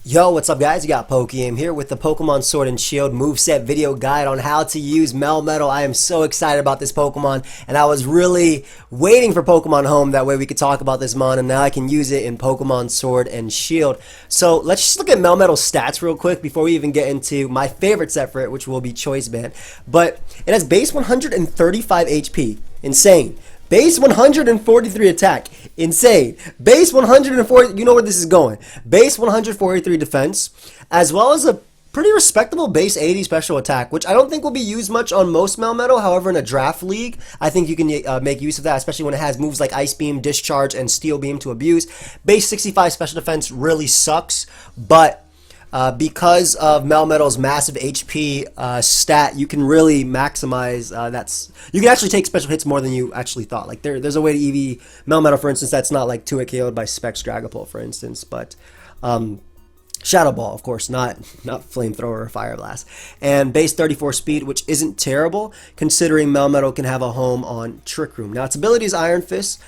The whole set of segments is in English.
Yo, what's up guys? You got pokeaim here with the Pokemon Sword and Shield moveset video guide on how to use Melmetal. I am so excited about this Pokemon, and I was really waiting for Pokemon Home, that way we could talk about this mon, and now I can use it in Pokemon Sword and Shield. So let's just look at Melmetal's stats real quick before we even get into my favorite set for it, which will be Choice Band. But it has base 135 HP, insane. Base 143 attack, insane. Base 140, you know where this is going. Base 143 defense, as well as a pretty respectable base 80 special attack, which I don't think will be used much on most Melmetal. However, in a draft league, I think you can make use of that, especially when it has moves like Ice Beam, Discharge, and Steel Beam to abuse. Base 65 special defense really sucks, but because of Melmetal's massive HP stat, you can really maximize you can actually take special hits more than you actually thought. Like there's a way to EV Melmetal, for instance, that's not like 2-hit KO'd by Specs Dragapult, for instance, but Shadow Ball, of course, not Flamethrower or Fire Blast. And base 34 speed, which isn't terrible, considering Melmetal can have a home on Trick Room. Now, its ability is Iron Fist,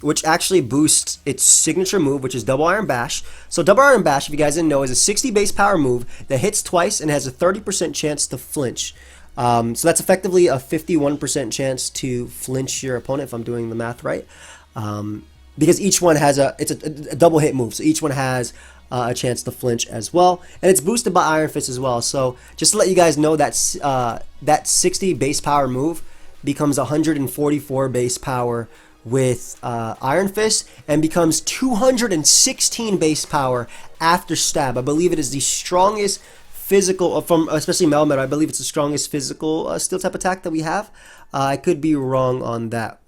which actually boosts its signature move, which is Double Iron Bash. So Double Iron Bash, if you guys didn't know, is a 60 base power move that hits twice and has a 30% chance to flinch. So that's effectively a 51% chance to flinch your opponent, if I'm doing the math right. Because each one has it's a double hit move, so each one has a chance to flinch as well, and it's boosted by Iron Fist as well. So just to let you guys know, that that 60 base power move becomes 144 base power with Iron Fist, and becomes 216 base power after Stab. I believe it is the strongest physical from especially Melmetal. I believe it's the strongest physical steel type attack that we have. I could be wrong on that.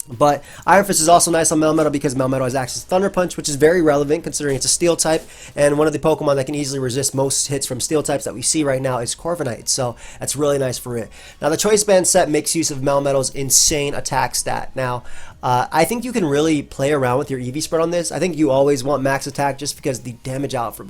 But Iron Fist is also nice on Melmetal because Melmetal has access to Thunder Punch, which is very relevant considering it's a Steel type, and one of the Pokemon that can easily resist most hits from Steel types that we see right now is Corviknight, so that's really nice for it. Now, the Choice Band set makes use of Melmetal's insane attack stat. Now, I think you can really play around with your EV spread on this. I think you always want max attack just because the damage output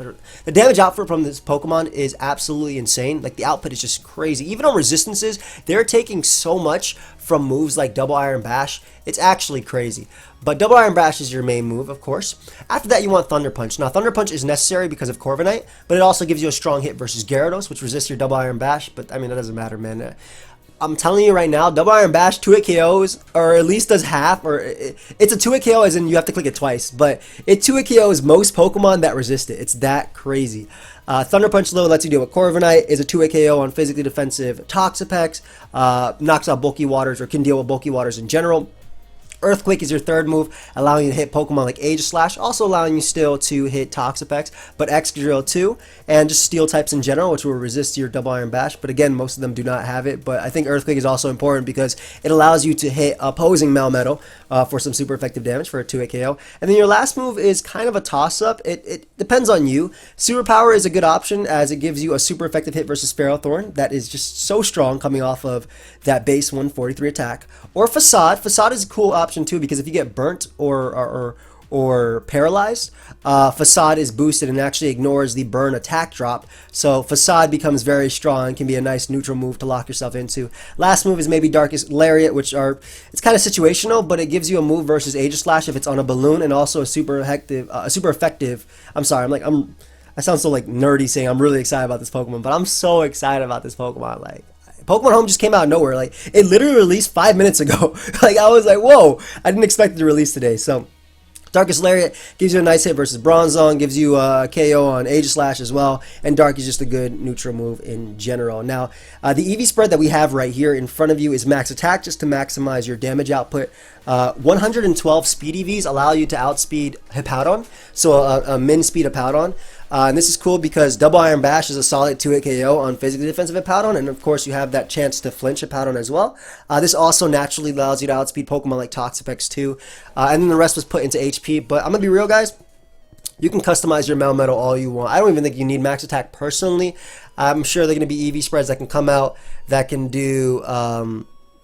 from this Pokemon is absolutely insane. Like, the output is just crazy. Even on resistances, they're taking so much from moves like Double Iron Bash. It's actually crazy. But Double Iron Bash is your main move, of course. After that, you want Thunder Punch. Now, Thunder Punch is necessary because of Corviknight, but it also gives you a strong hit versus Gyarados, which resists your Double Iron Bash. But, I mean, that doesn't matter, man. I'm telling you right now, Double Iron Bash 2-hit KOs, or at least does half, or it's a 2-hit KO as in you have to click it twice, but it 2-hit KOs most Pokemon that resist it. It's that crazy. Thunder Punch, though, lets you deal with Corviknight, is a 2-hit KO on physically defensive Toxapex, knocks out Bulky Waters, or can deal with Bulky Waters in general. Earthquake is your third move, allowing you to hit Pokemon like Aegislash, also allowing you still to hit Toxapex, but Excadrill too, and just Steel types in general, which will resist your Double Iron Bash, but again, most of them do not have it. But I think Earthquake is also important because it allows you to hit opposing Melmetal for some super effective damage for a 2-hit KO. And then your last move is kind of a toss-up. It depends on you. Superpower is a good option as it gives you a super effective hit versus Ferrothorn that is just so strong coming off of that base 143 attack. Or Facade. Facade is a cool option too, because if you get burnt or paralyzed, Facade is boosted and actually ignores the burn attack drop, so Facade becomes very strong and can be a nice neutral move to lock yourself into. Last move is maybe Darkest Lariat, it's kind of situational, but it gives you a move versus Aegislash if it's on a balloon, and also a super effective I sound so like nerdy saying I'm really excited about this Pokemon, but I'm so excited about this Pokemon. Like, Pokemon Home just came out of nowhere. Like, it literally released 5 minutes ago. Like, I was like, whoa, I didn't expect it to release today. So, Darkest Lariat gives you a nice hit versus Bronzong, gives you a KO on Aegislash as well, and Dark is just a good neutral move in general. Now, the EV spread that we have right here in front of you is max attack, just to maximize your damage output. 112 speed EVs allow you to outspeed Hippowdon, so a min speed Hippowdon. And this is cool because Double Iron Bash is a solid 2-hit KO on physically defensive Hippowdon, and of course you have that chance to flinch Hippowdon as well. This also naturally allows you to outspeed Pokemon like Toxapex too, and then the rest was put into HP. But I'm gonna be real, guys. You can customize your Melmetal all you want. I don't even think you need max attack personally. I'm sure they're gonna be EV spreads that can come out that can do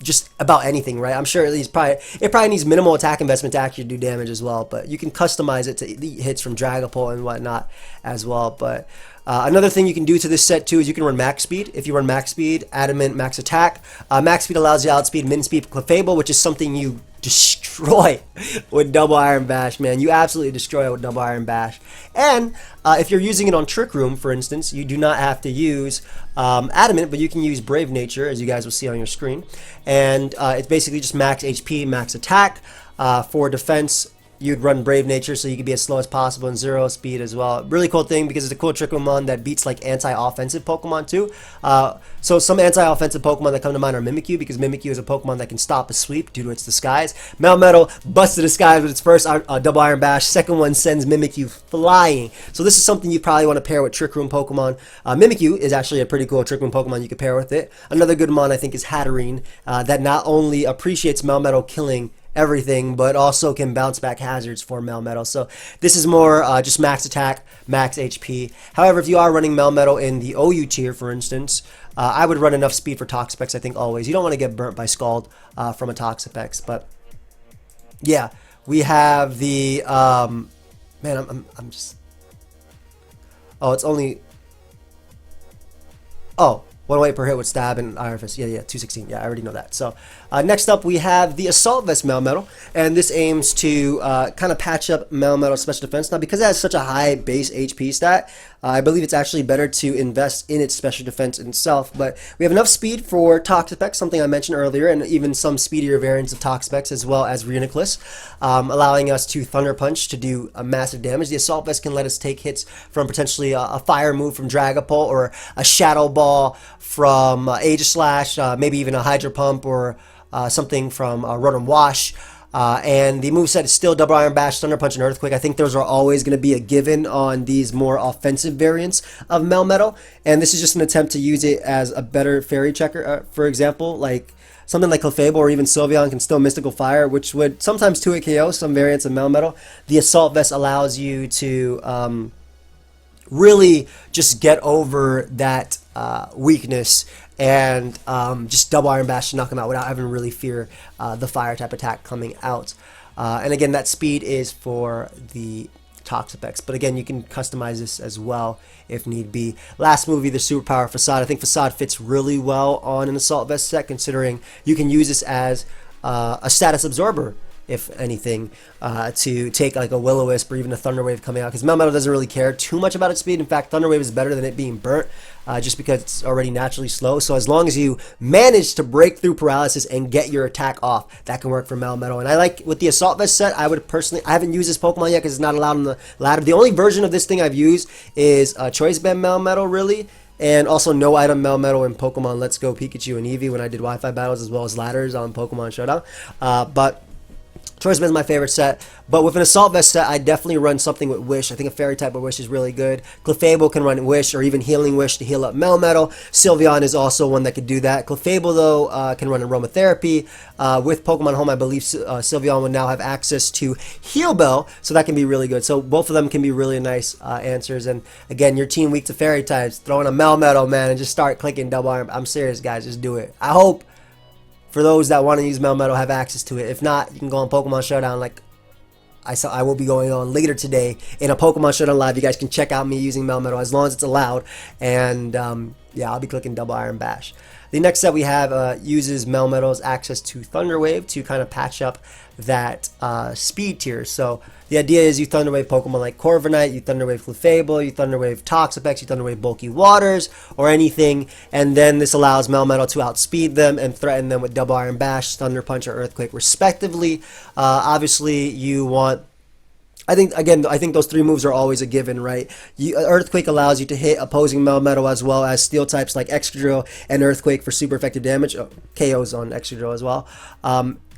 just about anything, right? I'm sure it probably needs minimal attack investment to actually do damage as well, but you can customize it to elite hits from Dragapult and whatnot as well. But another thing you can do to this set too is you can run max speed. If you run max speed, Adamant, max attack. Max speed allows you to outspeed min speed Clefable, which is something you destroy with double Iron Bash, man. You absolutely destroy it with double Iron Bash. And if you're using it on Trick Room, for instance, you do not have to use Adamant, but you can use Brave Nature, as you guys will see on your screen. And it's basically just max HP, max attack. For defense, you'd run Brave Nature so you could be as slow as possible and 0 speed as well. Really cool thing because it's a cool Trick Room mon that beats like anti-offensive Pokemon too. So some anti-offensive Pokemon that come to mind are Mimikyu, because Mimikyu is a Pokemon that can stop a sweep due to its disguise. Melmetal busts the disguise with its first double Iron Bash. Second one sends Mimikyu flying. So this is something you probably want to pair with Trick Room Pokemon. Mimikyu is actually a pretty cool Trick Room Pokemon you could pair with it. Another good mon I think is Hatterene, that not only appreciates Melmetal killing everything, but also can bounce back hazards for Melmetal. So this is more just max attack, max HP. However, if you are running Melmetal in the OU tier, for instance, I would run enough speed for Toxapex, I think, always. You don't want to get burnt by Scald from a Toxapex. But yeah, we have the man, I'm just, oh, it's only, oh, 1 weight per hit with Stab and Iron Fist. Yeah, 216. Yeah, I already know that. So next up, we have the Assault Vest Melmetal, and this aims to kind of patch up Melmetal's special defense. Now, because it has such a high base HP stat, I believe it's actually better to invest in its special defense itself. But we have enough speed for Toxapex, something I mentioned earlier, and even some speedier variants of Toxapex, as well as Reuniclus, allowing us to Thunder Punch to do massive damage. The Assault Vest can let us take hits from potentially a Fire move from Dragapult, or a Shadow Ball from Aegislash, maybe even a Hydro Pump, or something from Rotom Wash. And the moveset is still Double Iron Bash, Thunder Punch, and Earthquake. I think those are always going to be a given on these more offensive variants of Melmetal. And this is just an attempt to use it as a better Fairy Checker, for example. Like something like Clefable or even Sylveon can still Mystical Fire, which would sometimes 2-hit KO some variants of Melmetal. The Assault Vest allows you to really just get over that weakness and just double Iron Bash to knock him out without having to really fear the fire type attack coming out. And again, that speed is for the Toxapex, but again, you can customize this as well if need be. Last movie, the Superpower Facade. I think Facade fits really well on an Assault Vest set, considering you can use this as a status absorber, if anything, to take like a Will-O-Wisp or even a Thunder Wave coming out, because Melmetal doesn't really care too much about its speed. In fact, Thunder Wave is better than it being burnt, just because it's already naturally slow. So as long as you manage to break through paralysis and get your attack off, that can work for Melmetal. And I like, with the Assault Vest set, I would personally, I haven't used this Pokemon yet because it's not allowed on the ladder. The only version of this thing I've used is Choice Band Melmetal, really. And also no item Melmetal in Pokemon Let's Go Pikachu and Eevee when I did Wi-Fi battles, as well as ladders on Pokemon Showdown. But Choice Band is my favorite set, but with an Assault Vest set, I definitely run something with Wish. I think a Fairy type of Wish is really good. Clefable can run Wish, or even Healing Wish to heal up Melmetal. Sylveon is also one that could do that. Clefable, though, can run Aromatherapy. With Pokemon Home, I believe Sylveon will now have access to Heal Bell, so that can be really good. So both of them can be really nice answers. And again, your team weak to Fairy types, throw in a Melmetal, man, and just start clicking double Iron. I'm serious, guys, just do it. I hope for those that want to use Melmetal have access to it. If not, you can go on Pokemon Showdown, like I will be going on later today in a Pokemon Showdown live. You guys can check out me using Melmetal as long as it's allowed. And yeah, I'll be clicking double Iron Bash. The next set we have uses Melmetal's access to Thunder Wave to kind of patch up that speed tier. So the idea is you Thunder Wave Pokemon like Corviknight, you Thunder Wave Clefable, you Thunder Wave Toxapex, you Thunder Wave Bulky Waters, or anything, and then this allows Melmetal to outspeed them and threaten them with Double Iron Bash, Thunder Punch, or Earthquake, respectively. Obviously, you want, I think those three moves are always a given, right? Earthquake allows you to hit opposing Melmetal, as well as steel types like Excadrill and Earthquake for super effective damage. KOs on Excadrill as well.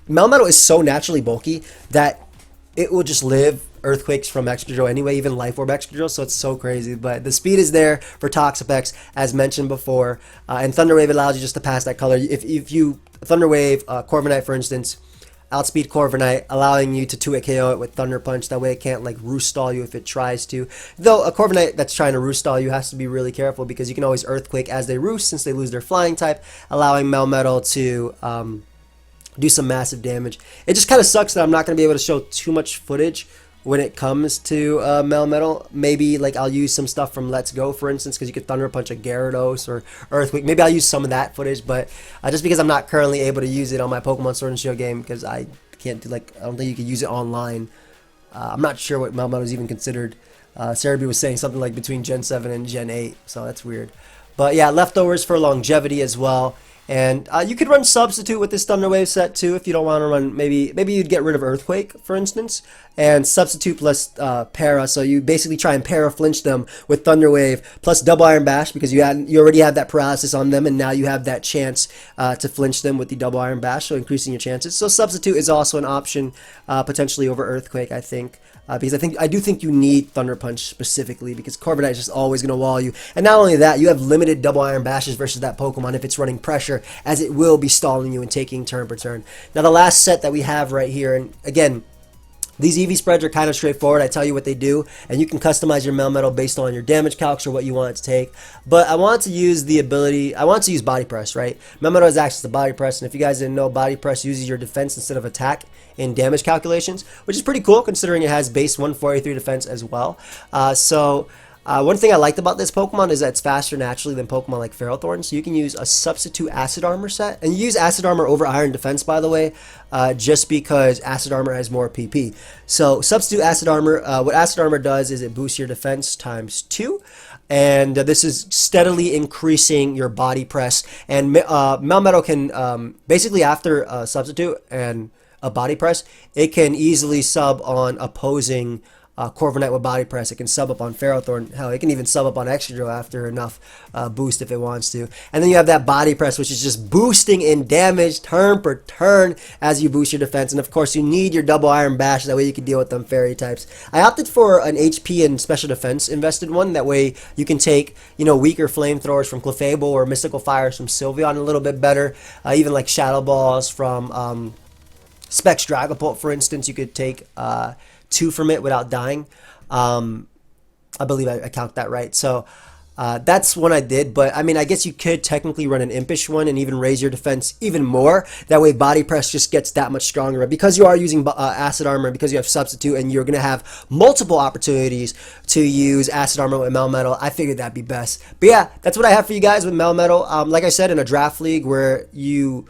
Melmetal is so naturally bulky that it will just live Earthquakes from Excadrill anyway, even Life Orb Excadrill, so it's so crazy. But the speed is there for Toxapex, as mentioned before, and Thunder Wave allows you just to pass that color. If you Thunder Wave Corviknight, for instance, outspeed Corviknight, allowing you to 2-hit KO it with Thunder Punch. That way it can't like roost stall you if it tries to. Though a Corviknight that's trying to roost stall you has to be really careful, because you can always Earthquake as they roost since they lose their flying type, allowing Melmetal to do some massive damage. It just kind of sucks that I'm not going to be able to show too much footage when it comes to Melmetal. Maybe like I'll use some stuff from Let's Go, for instance, because you could Thunder Punch a Gyarados or Earthquake. Maybe I'll use some of that footage, but just because I'm not currently able to use it on my Pokemon Sword and Shield game, because I can't do, like, I don't think you could use it online. I'm not sure what Melmetal is even considered. Cerebi was saying something like between Gen 7 and Gen 8, so that's weird. But yeah, leftovers for longevity as well. And you could run Substitute with this Thunder Wave set too if you don't want to run, maybe you'd get rid of Earthquake, for instance, and Substitute plus Para. So you basically try and Para flinch them with Thunder Wave plus Double Iron Bash, because you already have that paralysis on them, and now you have that chance to flinch them with the Double Iron Bash, so increasing your chances. So Substitute is also an option potentially over Earthquake, I think. Because I do think you need Thunder Punch specifically, because Corviknight is just always going to wall you. And not only that, you have limited Double Iron Bashes versus that Pokemon if it's running pressure, as it will be stalling you and taking turn per turn. Now the last set that we have right here, and again, these EV spreads are kind of straightforward. I tell you what they do, and you can customize your Melmetal based on your damage calcs or what you want it to take. But I want to use the ability, I want to use Body Press, right? Melmetal has access to Body Press, and if you guys didn't know, Body Press uses your defense instead of attack in damage calculations, which is pretty cool considering it has base 143 defense as well. One thing I liked about this Pokemon is that it's faster naturally than Pokemon like Ferrothorn, so you can use a Substitute Acid Armor set. And you use Acid Armor over Iron Defense, by the way, just because Acid Armor has more PP. So Substitute Acid Armor, what Acid Armor does is it boosts your defense times 2. And this is steadily increasing your body press. And Melmetal can, basically after Substitute and a body press, it can easily sub on opposing Corviknight with Body Press. It can sub up on Ferrothorn. Hell, it can even sub up on Excadrill after enough boost if it wants to. And then you have that Body Press, which is just boosting in damage turn per turn as you boost your defense. And of course, you need your Double Iron Bash. That way you can deal with them fairy types. I opted for an HP and special defense invested one. That way you can take, weaker flamethrowers from Clefable or Mystical Fires from Sylveon a little bit better. Even like Shadow Balls from Specs Dragapult, for instance. You could take 2 from it without dying. I believe I count that right. So that's one I did. But I mean, I guess you could technically run an Impish one and even raise your defense even more. That way Body Press just gets that much stronger. But because you are using Acid Armor, because you have Substitute, and you're going to have multiple opportunities to use Acid Armor with Melmetal, I figured that'd be best. But yeah, that's what I have for you guys with Melmetal. Like I said, in a draft league where you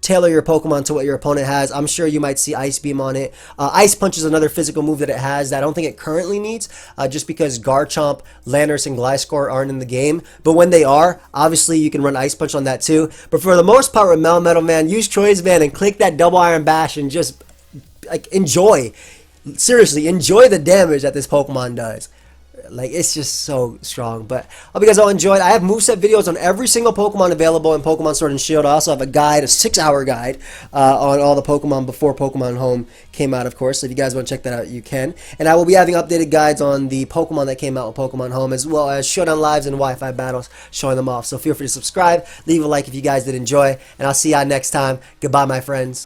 tailor your Pokemon to what your opponent has, I'm sure you might see Ice Beam on it. Ice Punch is another physical move that it has that I don't think it currently needs, just because Garchomp, Landorus, and Gliscor aren't in the game. But when they are, obviously you can run Ice Punch on that too. But for the most part with Melmetal, man, use Choice Band and click that Double Iron Bash and just enjoy. Seriously, enjoy the damage that this Pokemon does. Like, it's just so strong. But I hope you guys all enjoyed. I have moveset videos on every single Pokemon available in Pokemon Sword and Shield. I also have a guide, a 6-hour guide on all the Pokemon before Pokemon Home came out, of course. So if you guys want to check that out, you can. And I will be having updated guides on the Pokemon that came out with Pokemon Home, as well as Showdown Lives and Wi-Fi battles, showing them off. So feel free to subscribe, leave a like if you guys did enjoy, and I'll see y'all next time. Goodbye, my friends.